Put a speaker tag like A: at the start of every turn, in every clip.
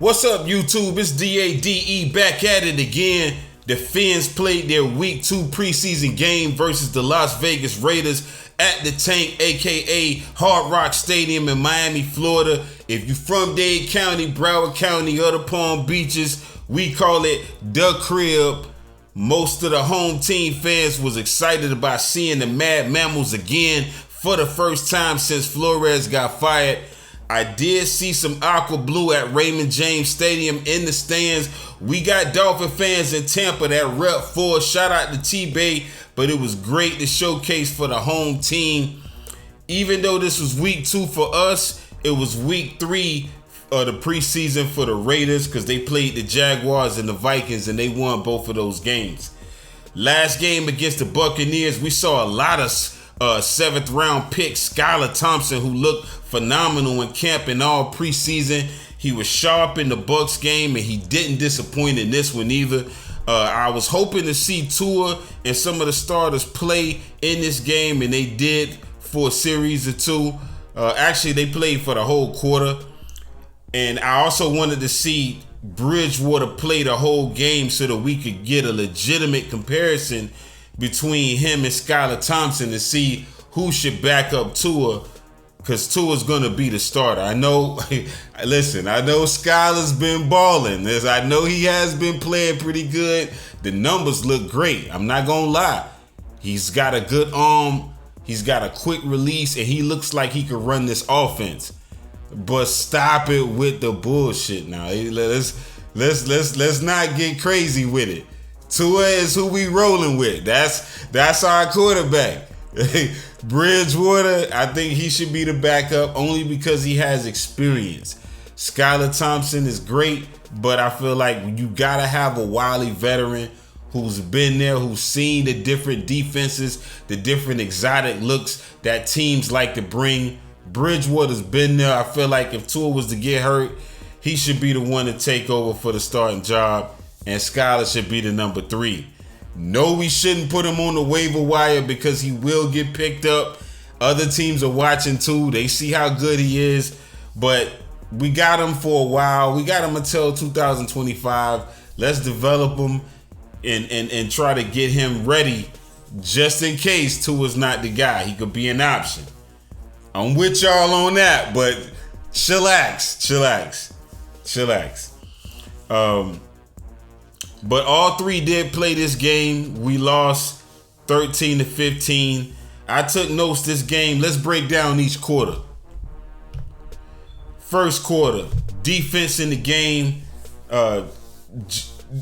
A: What's up, YouTube? It's DADE back at it again. The Fins played their Week 2 preseason game versus the Las Vegas Raiders at the Tank, aka Hard Rock Stadium in Miami, Florida. If you're from Dade County, Broward County, or the Palm Beaches, we call it the crib. Most of the home team fans was excited about seeing the Mad Mammals again for the first time since Flores got fired. I did see some aqua blue at Raymond James Stadium in the stands. We got Dolphin fans in Tampa that rep for. Shout out to T-Bay, but it was great to showcase for the home team. Even though this was week 2 for us, it was week 3 of the preseason for the Raiders because they played the Jaguars and the Vikings and they won both of those games. Last game against the Buccaneers, we saw a lot of 7th round pick Skylar Thompson, who looked phenomenal in camp and all preseason. He was sharp in the Bucs game and he didn't disappoint in this one either. I was hoping to see Tua and some of the starters play in this game, and they did for a series or two. Actually, they played for the whole quarter. And I also wanted to see Bridgewater play the whole game so that we could get a legitimate comparison between him and Skylar Thompson to see who should back up Tua, because Tua's going to be the starter. I know, listen, I know Skylar's been balling. I know he has been playing pretty good. The numbers look great. I'm not going to lie. He's got a good arm. He's got a quick release, and he looks like he could run this offense. But stop it with the bullshit now. Let's not get crazy with it. Tua is who we rolling with. That's our quarterback. Bridgewater, I think he should be the backup only because he has experience. Skylar Thompson is great, but I feel like you gotta have a wily veteran who's been there, who's seen the different defenses, the different exotic looks that teams like to bring. Bridgewater's been there. I feel like if Tua was to get hurt, he should be the one to take over for the starting job, and Skylar should be the number 3. No, we shouldn't put him on the waiver wire because he will get picked up. Other teams are watching too. They see how good he is, but we got him for a while. We got him until 2025. Let's develop him and try to get him ready just in case Tua's not the guy. He could be an option. I'm with y'all on that, but chillax. But all 3 did play this game. We lost 13-15. I took notes this game. Let's break down each quarter. First quarter, defense in the game. And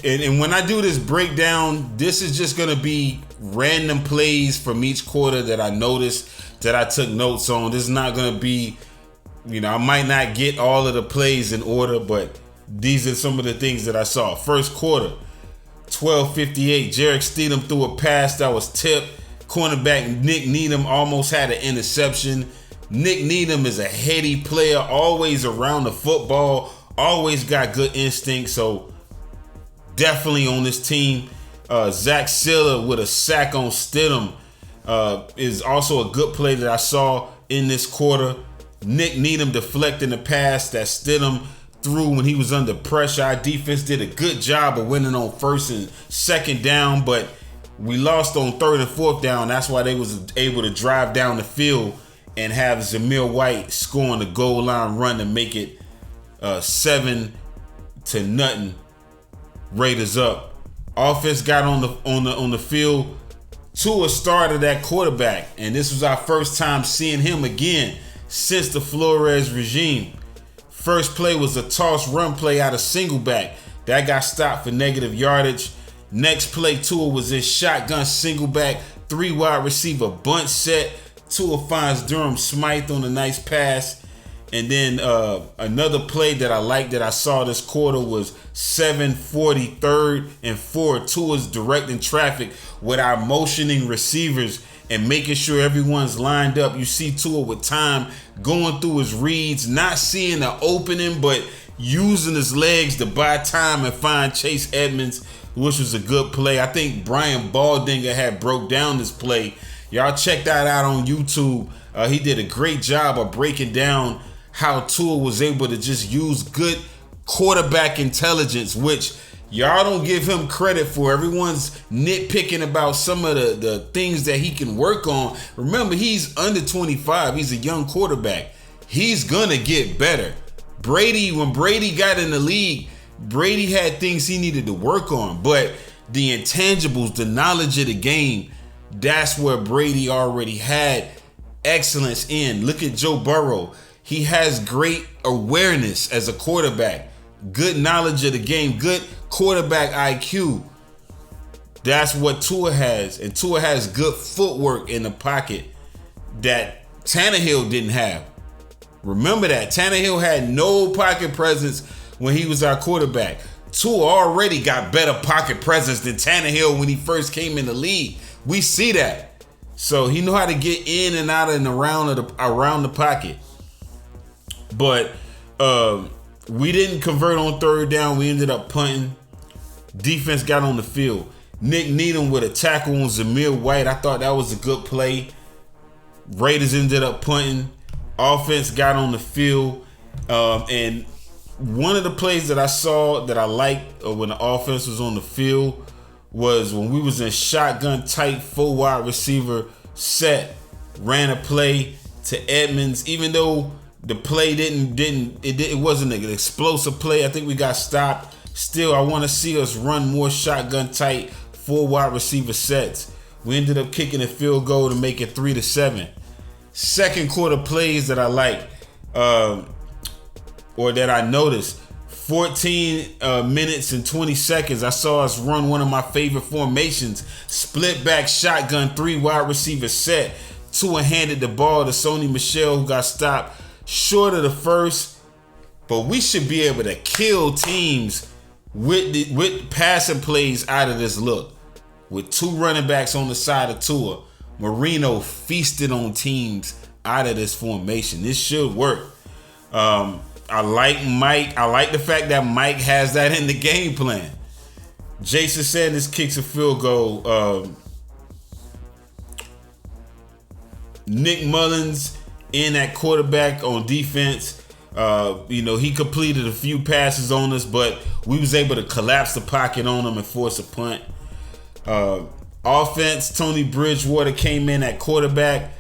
A: when I do this breakdown, this is just going to be random plays from each quarter that I noticed, that I took notes on. This is not going to be, I might not get all of the plays in order, but these are some of the things that I saw. First quarter, 12:58. Jarek Steedham threw a pass that was tipped. Cornerback Nick Needham almost had an interception. Nick Needham is a heady player, always around the football, always got good instinct, so definitely on this team. Zach Siller with a sack on Stidham is also a good play that I saw in this quarter. Nick Needham deflecting the pass that Stidham threw when he was under pressure. Our defense did a good job of winning on 1st and 2nd down, but we lost on 3rd and 4th down. That's why they was able to drive down the field and have Zamir White scoring the goal line run to make it 7-0. Raiders up. Offense got on the field. Tua started at quarterback, and this was our first time seeing him again since the Flores regime. First play was a toss run play out of single back. That got stopped for negative yardage. Next play, Tua was in shotgun single back, 3 wide receiver bunt set. Tua finds Durham Smythe on a nice pass. And then another play that I liked that I saw this quarter was 7:40, 3rd and 4. Tua's directing traffic with our motioning receivers and making sure everyone's lined up. You see Tua with time going through his reads, not seeing the opening, but using his legs to buy time and find Chase Edmonds, which was a good play. I think Brian Baldinger had broke down this play. Y'all check that out on YouTube. He did a great job of breaking down how Tua was able to just use good quarterback intelligence, which y'all don't give him credit for. Everyone's nitpicking about some of the things that he can work on. Remember, he's under 25. He's a young quarterback. He's gonna get better. When Brady got in the league, Brady had things he needed to work on, but the intangibles, the knowledge of the game, that's where Brady already had excellence in. Look at Joe Burrow. He has great awareness as a quarterback, good knowledge of the game, good quarterback IQ. That's what Tua has. And Tua has good footwork in the pocket that Tannehill didn't have. Remember that. Tannehill had no pocket presence when he was our quarterback. Tua already got better pocket presence than Tannehill when he first came in the league. We see that. So he know how to get in and out and around the pocket. But we didn't convert on third down. We ended up punting. Defense got on the field. Nick Needham with a tackle on Zamir White. I thought that was a good play. Raiders ended up punting. Offense got on the field. And one of the plays that I saw that I liked when the offense was on the field was when we was in shotgun tight 4 wide receiver set. Ran a play to Edmonds. Even though the play it wasn't an explosive play. I think we got stopped. Still, I want to see us run more shotgun tight 4 wide receiver sets. We ended up kicking a field goal to make it 3-7. Second quarter plays that I like, or that I noticed, 14 minutes and 20 seconds, I saw us run one of my favorite formations, split back shotgun 3 wide receiver set. Tua handed the ball to Sony Michel, who got stopped short of the first, but we should be able to kill teams with passing plays out of this look. With 2 running backs on the side of Tua, Marino feasted on teams out of this formation. This should work. I like Mike. I like the fact that Mike has that in the game plan. Jason Sanders kicks a field goal. Nick Mullins in at quarterback on defense. He completed a few passes on us, but we was able to collapse the pocket on him and force a punt. Offense, Tony Bridgewater came in at quarterback.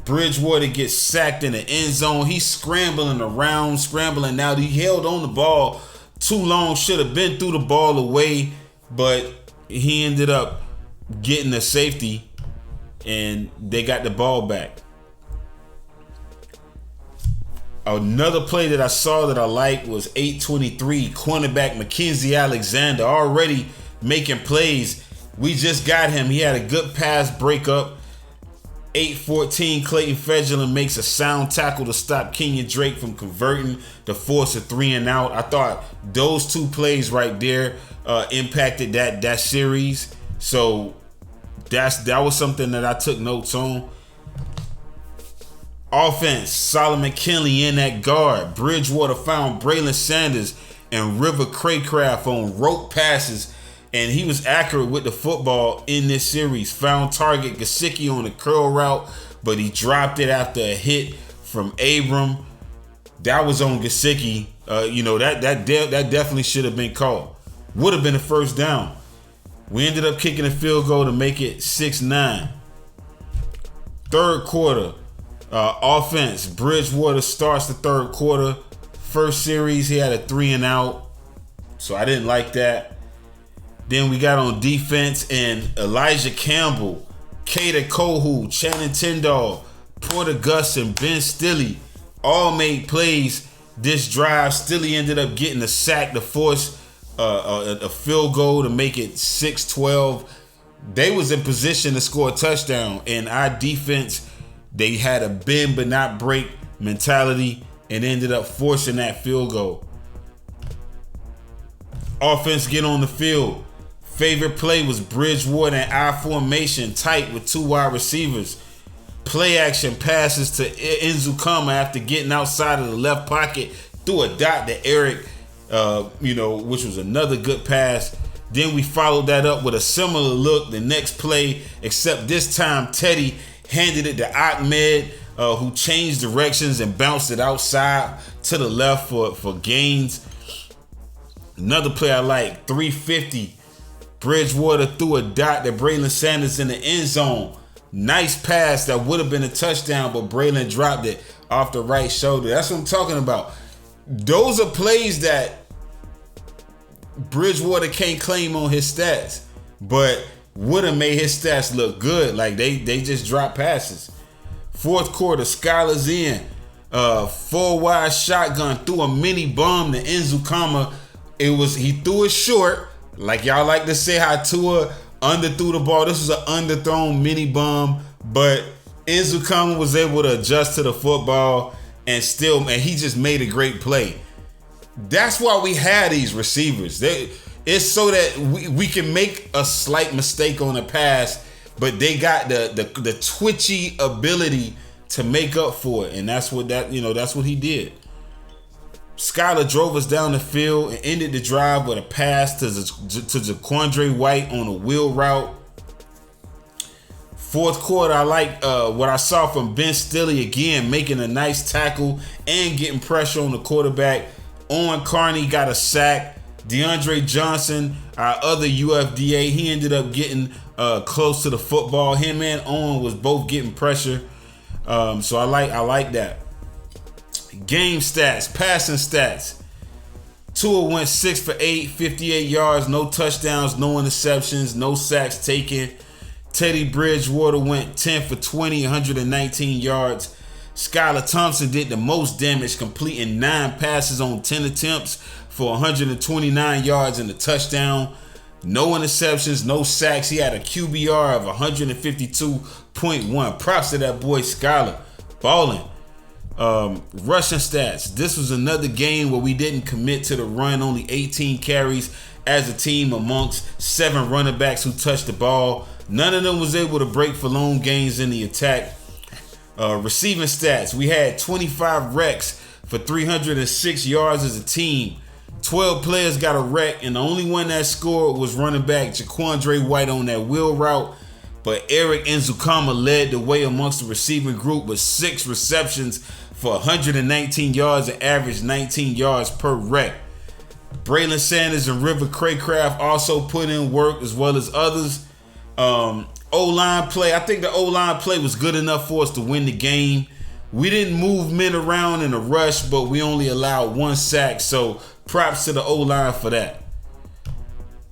A: Bridgewater gets sacked in the end zone. He's scrambling out. He held on the ball too long. Should have been threw the ball away, but he ended up getting the safety, and they got the ball back. Another play that I saw that I liked was 8:23. Cornerback Mackenzie Alexander already making plays. We just got him. He had a good pass breakup. 8:14. Clayton Fedgerland makes a sound tackle to stop Kenyon Drake from converting to force a 3-and-out. I thought those 2 plays right there impacted that series. So that was something that I took notes on. Offense, Solomon Kinley in at guard. Bridgewater found Braylon Sanders and River Craycraft on rope passes, and he was accurate with the football in this series. Found target Gesicki on the curl route, but he dropped it after a hit from Abram. That was on Gesicki. That definitely should have been called. Would have been a first down. We ended up kicking a field goal to make it 6-9. Third quarter. Offense, Bridgewater starts the third quarter. First series, he had a 3-and-out, so I didn't like that. Then we got on defense, and Elijah Campbell, Kader Kohu, Channing Tindall, Porter Gus, and Ben Stille all made plays this drive. Stille ended up getting a sack to force a field goal to make it 6-12. They was in position to score a touchdown, and our defense, they had a bend but not break mentality and ended up forcing that field goal. Offense get on the field. Favorite play was Bridgewater and I formation tight with 2 wide receivers. Play action passes to Nzukama after getting outside of the left pocket. Threw a dot to Eric, which was another good pass. Then we followed that up with a similar look the next play, except this time Teddy handed it to Ahmed, who changed directions and bounced it outside to the left for gains. Another play I like, 350. Bridgewater threw a dot to Braylon Sanders in the end zone. Nice pass that would have been a touchdown, but Braylon dropped it off the right shoulder. That's what I'm talking about. Those are plays that Bridgewater can't claim on his stats, but would have made his stats look good. Like they just dropped passes. Fourth quarter, Skylar's in. 4-wide shotgun, threw a mini bomb to Nzukama. He threw it short. Like y'all like to say how Tua underthrew the ball. This was an underthrown mini bomb, but Nzukama was able to adjust to the football and he just made a great play. That's why we have these receivers. It's so that we can make a slight mistake on a pass, but they got the twitchy ability to make up for it, and that's what he did. Skylar drove us down the field and ended the drive with a pass to Jaquandre White on a wheel route. Fourth quarter, I like what I saw from Ben Stilley again, making a nice tackle and getting pressure on the quarterback. Owen Carney got a sack. DeAndre Johnson, our other UFDA, he ended up getting close to the football. Him and Owen was both getting pressure. So I like that. Game stats, passing stats. Tua went 6 for 8, 58 yards, no touchdowns, no interceptions, no sacks taken. Teddy Bridgewater went 10 for 20, 119 yards. Skylar Thompson did the most damage, completing 9 passes on 10 attempts for 129 yards and a touchdown. No interceptions, no sacks. He had a QBR of 152.1. Props to that boy Skylar. Balling. Rushing stats. This was another game where we didn't commit to the run. Only 18 carries as a team amongst 7 running backs who touched the ball. None of them was able to break for long gains in the attack. Receiving stats. We had 25 wrecks for 306 yards as a team. 12 players got a wreck, and the only one that scored was running back Jaquandre White on that wheel route. But Eric Nzukama led the way amongst the receiving group with 6 receptions for 119 yards and averaged 19 yards per wreck. Braylon Sanders and River Craycraft also put in work, as well as others. O-line play. I think the O-line play was good enough for us to win the game. We didn't move men around in a rush, but we only allowed 1 sack, so props to the O-line for that.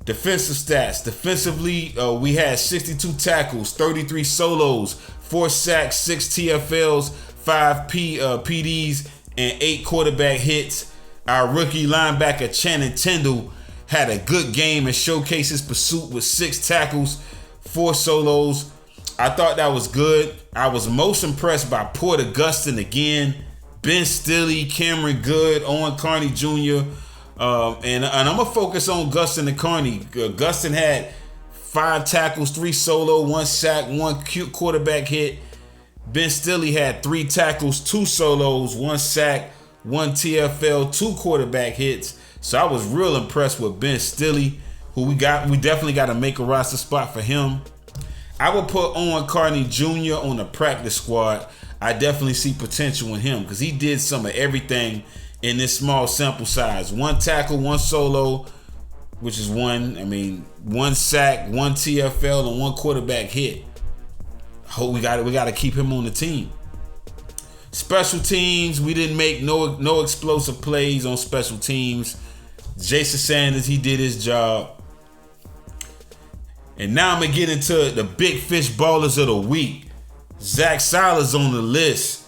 A: Defensive stats. Defensively, we had 62 tackles, 33 solos, 4 sacks, 6 TFLs, 5 PDs, and 8 quarterback hits. Our rookie linebacker, Channing Tindall, had a good game and showcased his pursuit with 6 tackles, 4 solos. I thought that was good. I was most impressed by Porter Gustin again, Ben Stilley, Cameron Good, Owen Carney Jr., and I'm going to focus on Gustin and Carney. Gustin had 5 tackles, 3 solo, 1 sack, 1 cute quarterback hit. Ben Stilley had 3 tackles, 2 solos, 1 sack, 1 TFL, 2 quarterback hits. So I was real impressed with Ben Stilley, who we definitely got to make a roster spot for him. I would put Owen Carney Jr. on the practice squad. I definitely see potential in him because he did some of everything in this small sample size. 1 tackle, 1 solo, which is 1 sack, 1 TFL, and 1 quarterback hit. We got to keep him on the team. Special teams, we didn't make no explosive plays on special teams. Jason Sanders, he did his job. And now I'm going to get into the big fish ballers of the week. Zach Siler's on the list.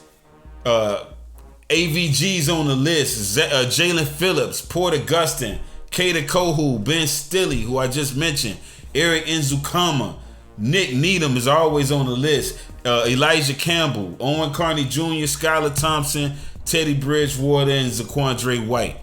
A: AVG's on the list. Jalen Phillips, Porter Gustin, Kader Kohu, Ben Stilley, who I just mentioned, Eric Nzukama, Nick Needham is always on the list. Elijah Campbell, Owen Carney Jr., Skylar Thompson, Teddy Bridgewater, and Jaquandre White.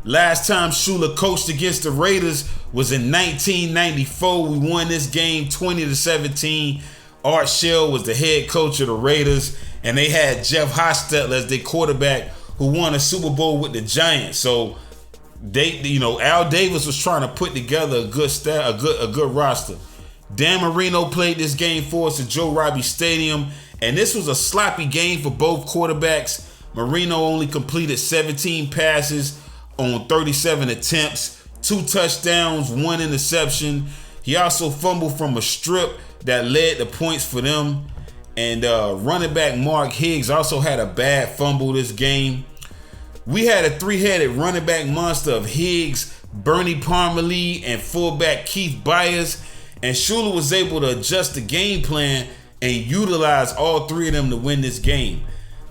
A: Last time Shula coached against the Raiders was in 1994. We won this game 20-17. Art Shell was the head coach of the Raiders, and they had Jeff Hostetler as their quarterback, who won a Super Bowl with the Giants. So Al Davis was trying to put together a good roster. Dan Marino played this game for us at Joe Robbie Stadium, and this was a sloppy game for both quarterbacks. Marino only completed 17 passes, on 37 attempts, 2 touchdowns, 1 interception. He also fumbled from a strip that led to points for them. And running back Mark Higgs also had a bad fumble this game. We had a 3-headed running back monster of Higgs, Bernie Parmalee, and fullback Keith Byers. And Shula was able to adjust the game plan and utilize all 3 of them to win this game.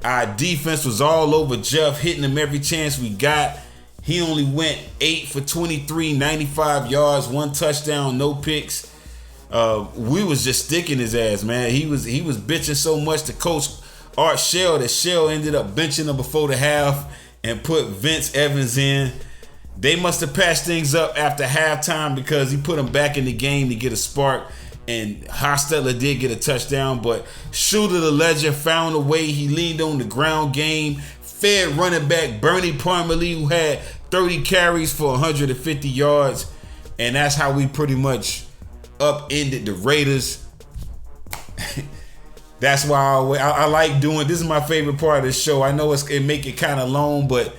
A: Our defense was all over Jeff, hitting him every chance we got. He only went 8 for 23, 95 yards, 1 touchdown, no picks. We was just sticking his ass, man. He was bitching so much to Coach Art Shell that Shell ended up benching him before the half and put Vince Evans in. They must have patched things up after halftime because he put him back in the game to get a spark. And Hostetler did get a touchdown, but Shooter the legend found a way. He leaned on the ground game, fed running back Bernie Parmalee, who had 30 carries for 150 yards. And that's how we pretty much upended the Raiders. That's why I like doing this. Is my favorite part of the show. I know it make it kind of long, but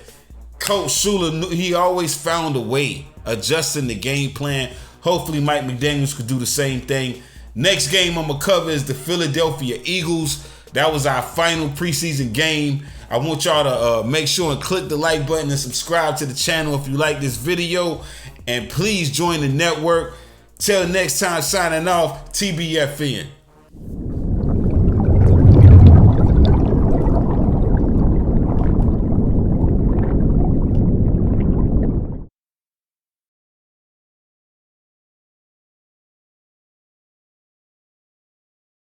A: Coach Shula, he always found a way, adjusting the game plan. Hopefully Mike McDaniels could do the same thing. Next game I'm going to cover is the Philadelphia Eagles. That was our final preseason game. I want y'all to make sure and click the like button and subscribe to the channel if you like this video. And please join the network. Till next time, signing off, TBFN.